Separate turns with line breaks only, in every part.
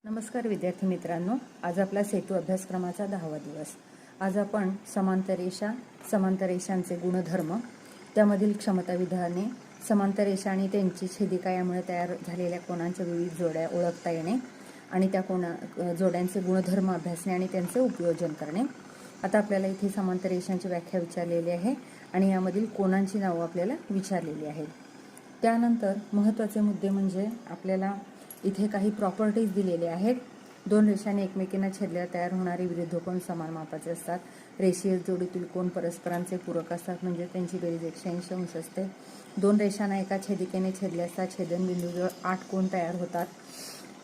नमस्कार विद्यार्थी मित्रांनो, आज आपला सेतू अभ्यासक्रमाचा 10वा दिवस. आज आपण समांतर रेषांचे गुणधर्म, त्यामधील क्षमता विधाने, समांतर रेषा आणि त्यांची छेदिका यामुळे तयार झालेल्या कोनांच्या विविध जोड्या ओळखता येणे आणि त्या जोड्यांचे गुणधर्म अभ्यासणे आणि त्यांचे उपयोजन करणे. आता आपल्याला इथे समांतर रेषांची व्याख्या विचारलेली आहे आणि यामधील कोनांची नावं आपल्याला विचारलेली आहेत. त्यानंतर महत्त्वाचे मुद्दे म्हणजे आपल्याला इथे काही प्रॉपर्टीज दिलेले आहेत. दोन रेषांनी एकमेकींना छेदल्यावर तयार होणारे विरुद्ध कोन समान मापाचे असतात. रेषीय जोडीतील कोन परस्परांचे पूरक असतात, म्हणजे त्यांची बेरीज 180 अंश असते. दोन रेषांना एका छेदिकेने छेदले असता छेदनबिंदूजवळ 8 कोन तयार होतात.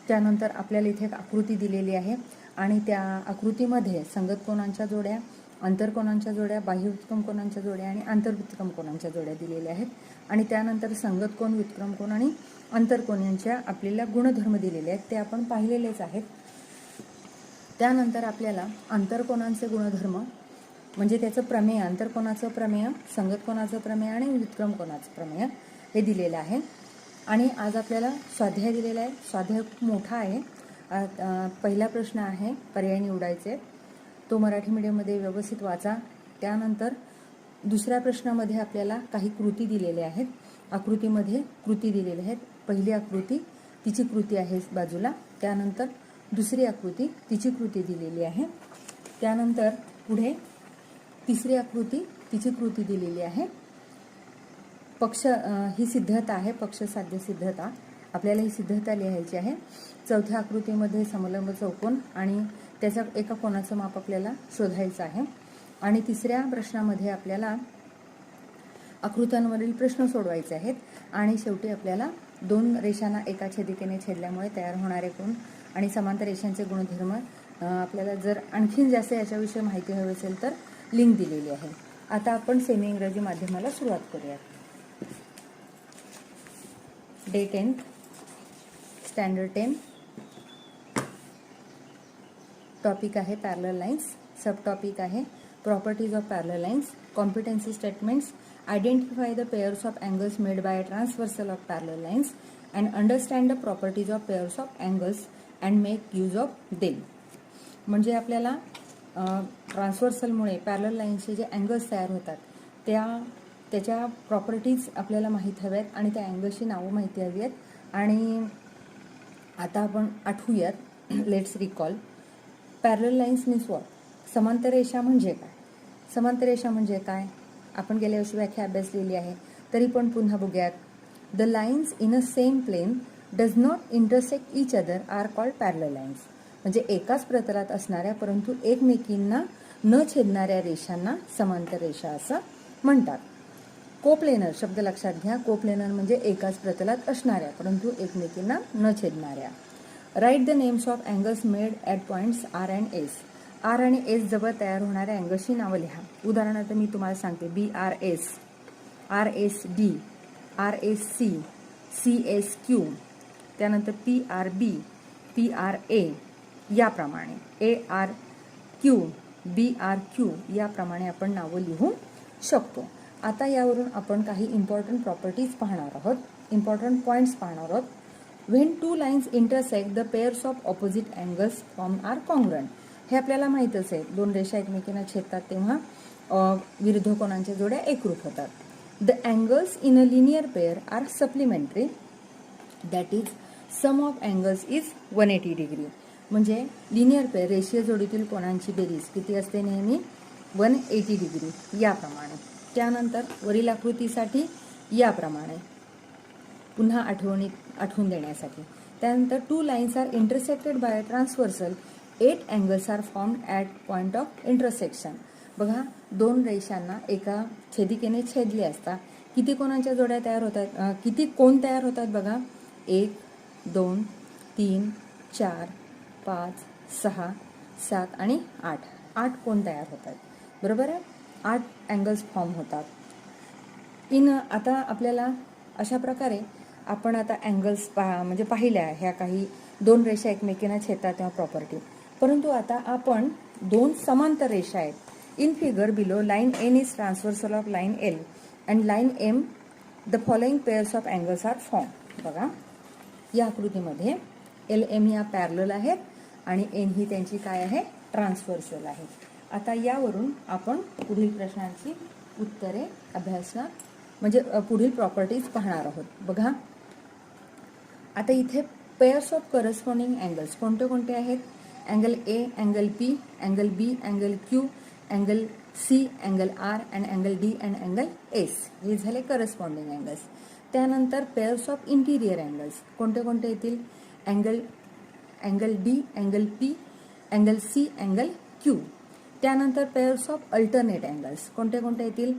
त्यानंतर आपल्याला इथे एक आकृती दिलेली आहे आणि त्या आकृतीमध्ये संगत कोनांच्या जोड्या, अंतरकोनांच्या जोड्या, बाह्य व्युत्क्रम कोनांच्या जोड्या आणि आंतरव्युत्क्रम कोनांच्या जोड्या दिलेल्या आहेत. आणि त्यानंतर संगत कोन, व्युत्क्रम कोन आणि अंतरकोन यांच्या आपल्याला गुणधर्म दिलेले आहेत, ते आपण पाहिलेलेच आहेत. त्यानंतर आपल्याला अंतरकोनांचे गुणधर्म म्हणजे त्याचं प्रमेय, अंतरकोनाचं प्रमेय, संगत कोनाचं प्रमेय आणि व्युत्क्रम कोनाचं प्रमेय हे दिलेलं आहे. आणि आज आपल्याला स्वाध्याय दिलेला आहे. स्वाध्याय खूप मोठा आहे. पहिला प्रश्न आहे, पर्याय निवडायचे, तो मराठी मीडियममध्ये व्यवस्थित वाचा. त्यानंतर दुसऱ्या प्रश्नामध्ये आपल्याला काही कृती दिलेल्या आहेत. आकृतीमध्ये कृती दिलेल्या आहेत. पहिली आकृती, तिची कृती आहे बाजूला. त्यानंतर दुसरी आकृती, तिची कृती दिलेली आहे. त्यानंतर पुढे तिसरी आकृती, तिची कृती दिलेली आहे. पक्ष ही सिद्धता आहे, पक्ष साध्य सिद्धता. आपल्याला ही सिद्धता लिहायची आहे. चौथ्या आकृतीमध्ये समलंब चौकोन आणि त्याच्या एका कोनाचं माप आपल्याला शोधायचं आहे. आणि तिसऱ्या प्रश्नामध्ये आपल्याला आकृत्यांवरील प्रश्न सोडवायचे आहेत. आणि शेवटी आपल्याला दोन रेषांना एका छेदिकेने छेदल्यामुळे तयार होणारे कोन आणि समांतर रेषांचे गुणधर्म, आपल्याला जर आणखीन जास्त याच्याविषयी माहिती हवी असेल तर लिंक दिलेली आहे. आता आपण सेमी इंग्रजी माध्यमाला सुरुवात करूयात. Day 10, standard 10. टॉपिक आहे पॅरलल लाईन्स. सब टॉपिक आहे properties of parallel lines, competency statements, identify the pairs of angles made by transversal of parallel lines and understand the properties of pairs of angles and make use of them. म्हणजे आपल्याला ट्रान्सव्हर्सलमुळे parallel लाईन्सचे जे angles तयार होतात त्याच्या properties आपल्याला माहीत हव्यात आणि त्या अँगल्सची नावं माहिती हवी आहेत. आणि आता आपण आठवूयात. Let's recall. Parallel lines means what? समांतर रेषा म्हणजे काय? समांतर रेषा म्हणजे काय आपण गेल्या वर्षी व्याख्या अभ्यासलेली आहे, तरी पण पुन्हा बघूयात. The lines in a same plane does not intersect each other are called parallel lines. म्हणजे एकाच प्रतलात असणाऱ्या परंतु एकमेकींना न छेदणाऱ्या रेषांना समांतर रेषा असं म्हणतात. कोप्लेनर शब्द लक्षात घ्या. कोप्लेनर म्हणजे एकाच प्रतलात असणाऱ्या परंतु एकमेकींना न छेदणाऱ्या. Right the names of angles made at points R and S. R आणि एस जवळ तयार होणाऱ्या अँगल्सची नावं लिहा. उदाहरणार्थ मी तुम्हाला सांगते, BRS, RSD, RSC, CSQ, त्यानंतर PRB, PRA याप्रमाणे, ARQ, BRQ याप्रमाणे आपण नावं लिहू शकतो. आता यावरून आपण काही इम्पॉर्टंट प्रॉपर्टीज पाहणार आहोत, इम्पॉर्टंट पॉईंट्स पाहणार आहोत. When two lines intersect the pairs of opposite angles form are congruent. हे आपल्याला माहीतच आहे. दोन रेषा एकमेकींना छेदतात तेव्हा विरुद्ध कोनांच्या जोड्या एकरूप होतात. The angles in a linear pair are supplementary, that is sum of angles is 180 degree. म्हणजे लिनियर पेअर रेषीय जोडीतील कोनांची बेरीज किती असते? नेहमी 180 डिग्री याप्रमाणे. त्यानंतर वरील आकृतीसाठी याप्रमाणे पुन्हा आठवून देण्यासाठी. त्यानंतर two lines are intersected by transversal, 8 angles are formed at point of intersection. बघा, दोन रेषांना एका छेदिकेने छेदले असता किती कोनांच्या जोड्या तयार होतात, किती कोन तयार होतात? बघा, 1, 2, 3, 4, 5, 6, 7 आणि 8 कोन तयार होतात. बरोबर आहे. 8 अँगल्स फॉर्म होतात. आता आपल्याला अशा प्रकारे आपण आता अँगल्स म्हणजे पाहिल्या ह्या काही दोन रेषा एकमेकींना छेदतात तेव्हा प्रॉपर्टी. परंतु आता आपण दोन समांतर रेषा आहेत. In figure below line N is transversal of line L and line M the following pairs of angles are form. बघा, या आकृतीमध्ये LM या पॅरलल आहेत आणि N ही त्यांची काय आहे, ट्रान्सव्हर्सल आहे. आता यावरून आपण पुढील प्रश्नांची उत्तरे अभ्यासणार, म्हणजे पुढील प्रॉपर्टीज पाहणार आहोत. बघा आता इथे पेअर्स ऑफ करस्पॉन्डिंग अँगल्स कोणते कोणते आहेत? Angle A, angle P, angle B, angle Q, angle C, angle R and angle D and angle S. हे झाले करस्पॉन्डिंग अँगल्स. त्यानंतर पेअर्स ऑफ इंटिरियर अँगल्स कोणते कोणते येतील? Angle D, angle P, angle C, angle Q. त्यानंतर pairs of alternate angles कोणते कोणते येतील?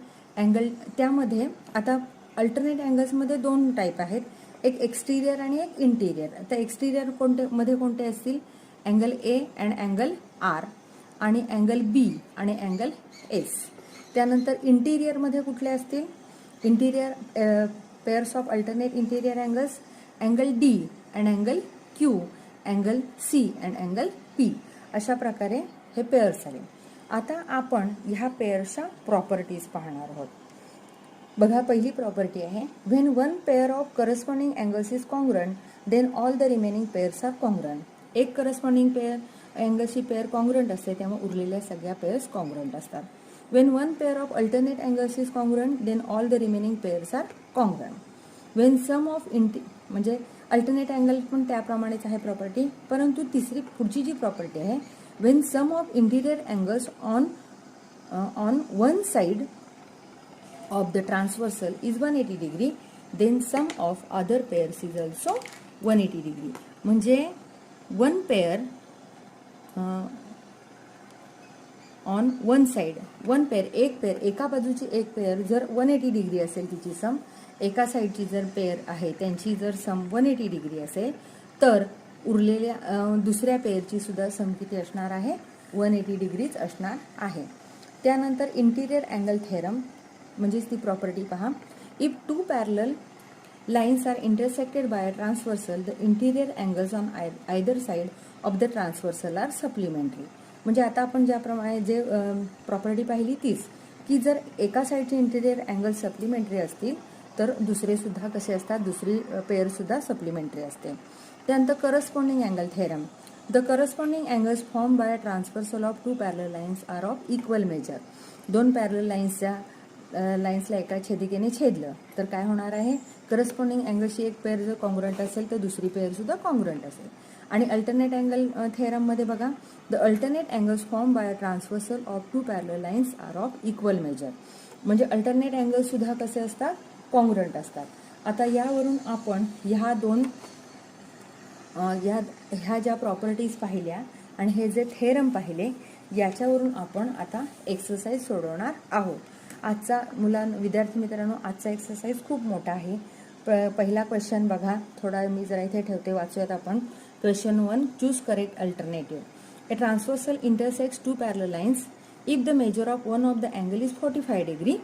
त्यामध्ये आता अल्टरनेट अँगल्समध्ये दोन टाईप आहेत, एक एक्सटिरियर आणि एक इंटिरियर. आता एक्सटिरियर कोणते असतील? Angle A and angle R आणि अँगल B आणि अँगल S. त्यानंतर इंटिरियरमध्ये कुठले असतील? Interior pairs of alternate interior angles, angle D and angle Q, angle C and angle P. अशा प्रकारे हे पेअर्स आले. आता आपण ह्या पेअर्सच्या प्रॉपर्टीज पाहणार आहोत. बघा पहिली प्रॉपर्टी आहे, when one pair of corresponding angles is congruent then all the remaining pairs are congruent. एक करस्पॉन्डिंग अँगलची पेअर कॉन्ग्रुएंट असते त्यामुळे उरलेल्या सगळ्या पेअर्स कॉन्ग्रुएंट असतात. When one pair of alternate angles is congruent then all the remaining pairs are congruent. When sum of म्हणजे alternate angle पण त्याप्रमाणेच आहे प्रॉपर्टी, परंतु पुढची जी प्रॉपर्टी आहे, when sum of interior angles on one side of the transversal is 180 degree then sum of other pairs is also 180 degree. म्हणजे one pair on one side, एक पेअर एका बाजूची एक पेअर जर 180 डिग्री असेल, तिची सम एका साईडची जर पेअर आहे त्यांची जर सम 180 डिग्री असेल, तर उरलेल्या दुसऱ्या पेअरची सुद्धा सम किती असणार आहे? 180 डिग्रीच असणार आहे. त्यानंतर इंटिरियर अँगल थेरम म्हणजेच ती प्रॉपर्टी पहा, if two parallel lines are intersected by a transversal the interior angles on either side of the transversal are supplementary. म्हणजे आता आपण ज्याप्रमाणे जे प्रॉपर्टी पाहिली तीच, की जर एका साईडचे इंटिरियर अँगल सप्लिमेंटरी असतील तर दुसरे सुद्धा कसे असतात, दुसरी पेअर सुद्धा सप्लिमेंटरी असते. त्यानंतर corresponding angle theorem, the corresponding angles form by a transversal of two parallel lines are of equal measure. दोन पॅरलल लाईन्सला एका छेदिकेने छेदलं तर काय होणार आहे? करस्पॉन्डिंग अँगलची एक पेअर जर कॉन्ग्रुएंट असेल तर दुसरी पेअर सुद्धा कॉन्ग्रुएंट असेल. आणि अल्टरनेट अँगल थेरममध्ये बघा, the alternate angles form by a transversal of two parallel lines are of equal measure. म्हणजे अल्टरनेट अँगल सुद्धा कसे असतात? कॉन्ग्रुएंट असतात. आता यावरून आपण ह्या ज्या प्रॉपर्टीज पाहिल्या आणि हे जे थेरम पाहिले, याच्यावरून आपण आता एक्सरसाइज सोडवणार आहोत. आजचा विद्यार्थी मित्रांनो, आजचा एक्सरसाइज खूप मोठा आहे. पहिला क्वेश्चन बघा, थोडा मी जरा इथे ठेवते, वाचूयात आपण. Question 1, choose correct alternative. A transversal intersects two parallel lines. If the measure of one of the angle is 45 degree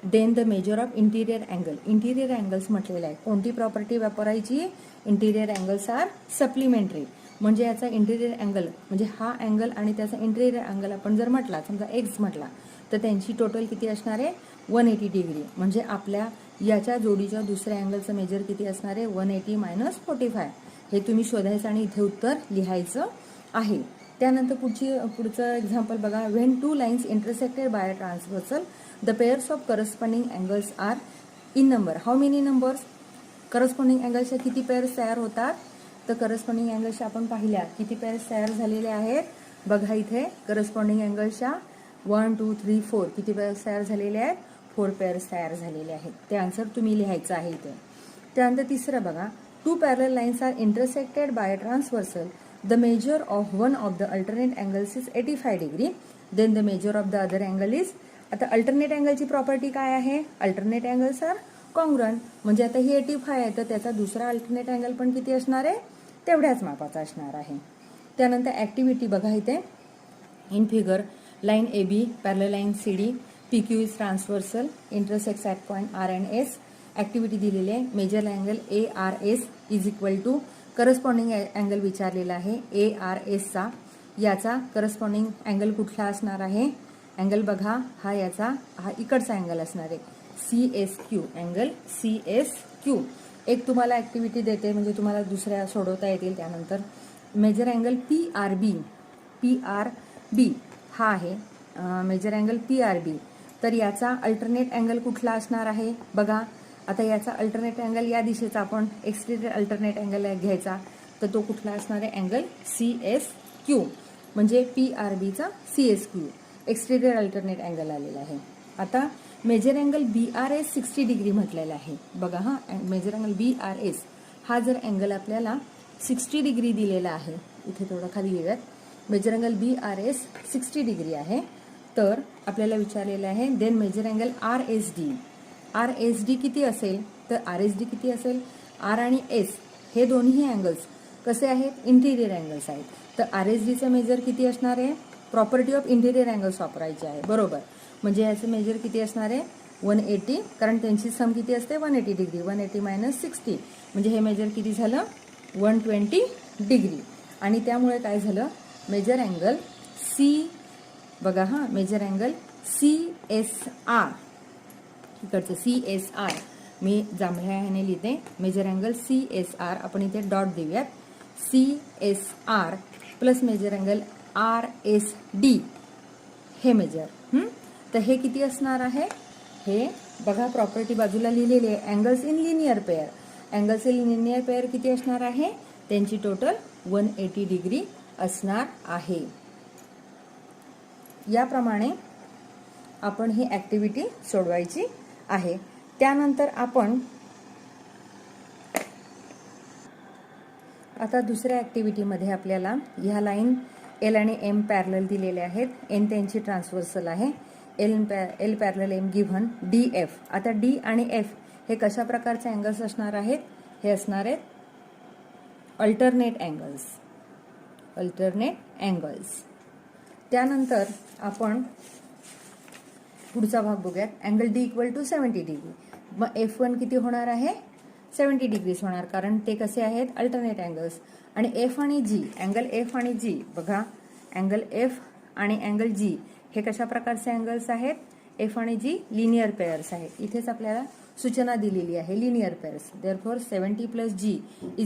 then the measure of interior angle. Interior angles म्हटलेलं आहे. कोणती प्रॉपर्टी वापरायची? Interior angles are supplementary. म्हणजे याचा interior angle म्हणजे हा angle आणि त्याचा इंटिरियर अँगल आपण जर म्हटला, समजा एक्स म्हटला, तर त्यांची टोटल किती असणार आहे? 180 डिग्री. म्हणजे आपल्या याच्या जोडीच्या दुसऱ्या अँगलचं मेजर किती असणार आहे? 180 - 45. हे तुम्ही शोधायचं आणि इथे उत्तर लिहायचं आहे. त्यानंतर पुढचं एक्झाम्पल बघा, when two lines intersected by a transversal the pairs of corresponding angles are in number. How many numbers? Corresponding अँगल्सच्या किती पेअर्स तयार होतात? तर करस्पॉन्डिंग अँगल्सच्या आपण पाहिल्या किती पेअर्स तयार झालेले आहेत. बघा इथे करस्पॉन्डिंग अँगल्सच्या 1, 2, 3, 4 किती पेअर्स तयार झालेले आहेत? 4 पेअर्स तयार झालेले आहेत. ते आन्सर तुम्ही लिहायचं आहे इथे. त्यानंतर तिसरं बघा, two parallel lines are intersected by a transversal the measure of one of the alternate angles is 85 degree then the measure of the other angle is. आता अल्टरनेट अँगलची प्रॉपर्टी काय आहे? Alternate angles are congruent. म्हणजे आता ही 85 आहे तर त्याचा दुसरा अल्टरनेट अँगल पण किती असणार आहे? तेवढ्याच मापाचा असणार आहे. त्यानंतर ॲक्टिव्हिटी बघा इथे, in figure line AB parallel line CD PQ is transversal intersects at point R and S. Activity दिलेली आहे. Measure angle ARS is equal to corresponding angle विचारलेला आहे ARSचा. याचा करस्पॉन्डिंग अँगल कुठला असणार आहे? अँगल बघा, हा इकडचा अँगल असणार आहे CSQ. Angle CSQ. एक तुम्हाला ॲक्टिव्हिटी देते म्हणजे तुम्हाला दुसऱ्या सोडवता येतील त्यानंतर. मेजर अँगल PRB हा आहे मेजर अँगल PRB. तर याचा अल्टरनेट अँगल कुठला असणार आहे बघा. आता याचा अल्टरनेट अँगल या दिशेचा आपण एक्सटेरियर अल्टरनेट अँगल घ्यायचा, तर तो कुठला असणार आहे अँगल CSQ. म्हणजे PRBचा CSQ एक्सटेरियर अल्टरनेट अँगल आलेला आहे. आता मेजर अँगल BRS 60 डिग्री म्हटलेला आहे बघा. हा मेजर अँगल BRS हा जर अँगल आपल्याला 60 डिग्री दिलेला आहे, इथे थोडं खाली येऊयात, मेजर अँगल BRS 60 डिग्री आहे, तर आपल्याला विचारलेलं आहे देन मेजर अँगल RSD किती असेल, तर RSD किती असेल, R आणि S हे दोन्ही अँगल्स कसे आहेत, इंटिरियर अँगल्स आहेत. तर RSDचं मेजर किती असणार आहे, प्रॉपर्टी ऑफ इंटिरियर अँगल्स वापरायचे आहे बरोबर. म्हणजे याचं मेजर किती असणार आहे 180, कारण त्यांची सम किती असते 180 डिग्री. 180 - 60 म्हणजे हे मेजर किती झालं 120 डिग्री. आणि त्यामुळे काय झालं मेजर अँगल बघा हा मेजर अँगल CSR, इकडचं CSR मी जांभळ्या ह्याने लिहिते. मेजर अँगल CSR आपण इथे डॉट देऊयात. CSR plus measure angle RSD हे मेजर. तर हे किती असणार आहे, हे बघा प्रॉपर्टी बाजूला लिहिलेली आहे angles in linear pair. Angles in linear pair किती असणार आहे, त्यांची टोटल 180 डिग्री असणार आहे. याप्रमाणे आपण ही ऍक्टिव्हिटी सोडवायची आहे. त्यानंतर आपण आता दुसऱ्या ऍक्टिव्हिटीमध्ये आपल्याला ह्या लाईन L आणि M पॅरलल दिलेले आहेत. N त्यांची ट्रान्सव्हर्सल आहे. L parallel M given DF. आता D आणि F हे कशा प्रकारचे अँगल्स असणार आहेत, हे असणार आहेत अल्टरनेट अँगल्स. त्यानंतर आपण पुढचा भाग बघूयात. Angle D = 70 degree. मग F1 किती होणार आहे 70 डिग्रीज होणार, कारण ते कसे आहेत अल्टरनेट अँगल्स. आणि F आणि G, अँगल F आणि G बघा, अँगल F आणि अँगल G हे कशा प्रकारचे अँगल्स आहेत, F आणि G लिनियर पेअर्स आहेत. इथेच आपल्याला सूचना दिलेली आहे linear pairs. Therefore 70 + G =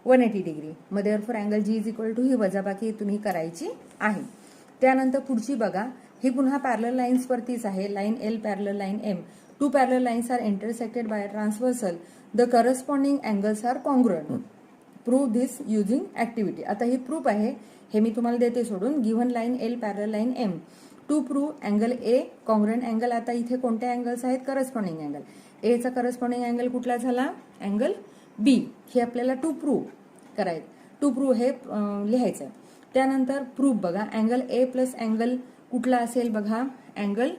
180 degree. मग देअरफॉर अँगल G = ही वजाबाकी तुम्ही करायची आहे. त्यानंतर पुढची बघा, ही पुन्हा पॅरलल लाईन्स वरतीच आहे. Line L parallel line M. Two parallel lines are intersected by a transversal. The corresponding angles are congruent. Prove this using activity. आता ही प्रूफ आहे, हे मी तुम्हाला देते सोडून. Given line L parallel line M. To prove angle A congruent angle. आता इथे कोणते angles आहेत करस्पॉन्डिंग अँगल. A चा करस्पॉन्डिंग अँगल कुठला झाला अँगल B. हे आपल्याला टू प्रूव्ह करायचं. टू प्रूव्ह हे लिहायचं. त्यानंतर प्रूफ बघा, अँगल A प्लस अँगल कुठला असेल बघा, अँगल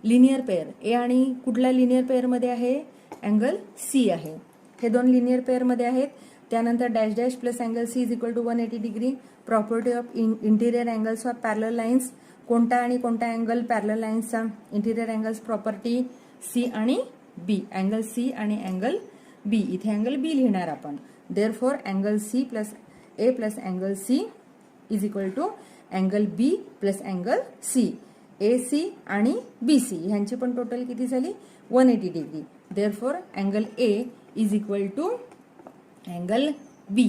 लिनियर पेअर. ए आणि कुठल्या लिनियर पेअरमध्ये आहे अँगल C आहे. हे दोन लिनियर पेअरमध्ये आहेत. त्यानंतर dash dash plus angle C = 180 degree. Property of interior angles of parallel lines. कोणता आणि कोणता अँगल पॅरलल लाईन्सचा इंटिरियर अँगल्स प्रॉपर्टी C आणि B. अँगल C आणि अँगल B. इथे अँगल B लिहिणार आपण. Therefore angle C plus A plus angle C = angle B plus angle C. AC आणि BC ह्यांची पण टोटल किती झाली 180 degree. Therefore angle A = angle B.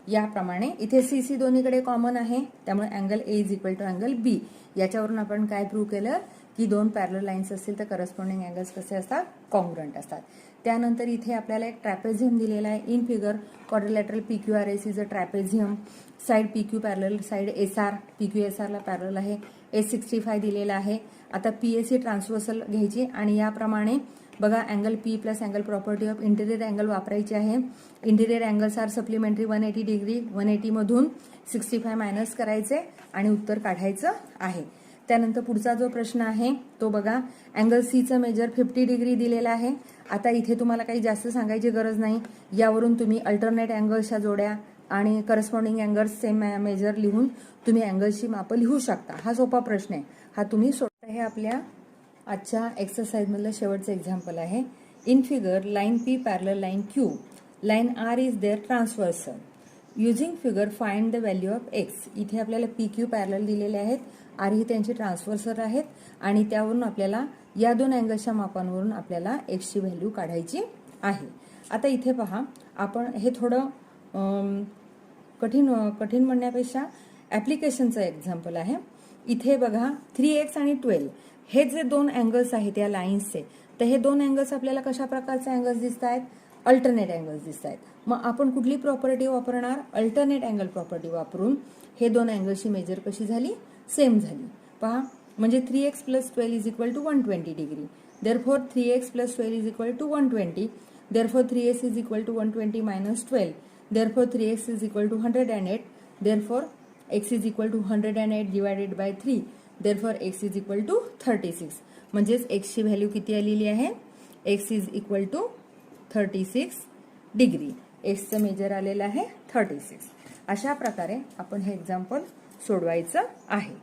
याप्रमाणे इथे CC दोन्हीकडे कॉमन आहे, त्यामुळे अँगल A = अँगल B. याच्यावरून आपण काय प्रूव्ह केलं की दोन पॅरलल लाईन्स असतील तर करस्पॉन्डिंग अँगल्स कसे असतात कॉंग्रुएंट असतात. त्यानंतर इथे आपल्याला एक ट्रॅपेझियम दिलेला आहे. In figure quadrilateral PQRS is a trapezium. Side PQ parallel, side SR PQ SR ला पॅरलल आहे. S65 दिलेला आहे. आता PAC ट्रान्सव्हर्सल घ्यायची आणि याप्रमाणे बघा angle P plus angle property of interior angle वापरायची आहे. Interior angles are supplementary 180 degree. 180 मधून 65 मायनस करायचे आणि उत्तर काढायचं आहे. त्यानंतर पुढचा जो प्रश्न आहे तो बघा, अँगल Cचं मेजर 50 डिग्री दिलेला आहे. आता इथे तुम्हाला काही जास्त सांगायची गरज नाही. यावरून तुम्ही अल्टरनेट अँगल्सच्या जोड्या आणि करस्पॉन्डिंग अँगल्स सेम मेजर लिहून तुम्ही अँगल्सची मापं लिहू शकता. हा सोपा प्रश्न आहे, हा तुम्ही सोडता. हे आपल्या आजच्या एक्सरसाइजमधलं शेवटचं एक्झाम्पल आहे. In figure line P parallel line Q. Line R is their transversal. Using figure find the value of X. इथे आपल्याला PQ पॅरलल दिलेले आहेत, R ही त्यांची ट्रान्सव्हर्सल आहेत आणि त्यावरून आपल्याला या दोन अँगल्सच्या मापांवरून आपल्याला X ची व्हॅल्यू काढायची आहे. आता इथे पहा, आपण हे थोडं कठीण म्हणण्यापेक्षा ॲप्लिकेशनचं एक्झाम्पल आहे. इथे बघा 3x आणि 12 हे जे दोन अँगल्स आहेत या लाईन्सचे, तर हे दोन अँगल्स आपल्याला कशा प्रकारचे अँगल्स दिसत आहेत? अल्टरनेट अँगल्स दिसत आहेत. मग आपण कुठली प्रॉपर्टी वापरणार? अल्टरनेट अँगल प्रॉपर्टी वापरून हे दोन अँगल्सची मेजर कशी झाली? सेम झाली. पहा, म्हणजे 3x + 12 = 120 degree. Therefore 3x + 12 = 120. Therefore 3x = 120 - 12. Therefore 3x = 108. Therefore x = 108 divided by 3. Therefore x = 36. म्हणजेच x ची व्हॅल्यू किती आलेली आहे? x = 36 degree. एक्सचं मेजर आलेलं आहे 36. अशा प्रकारे आपण हे एक्झाम्पल सोडवायचं आहे.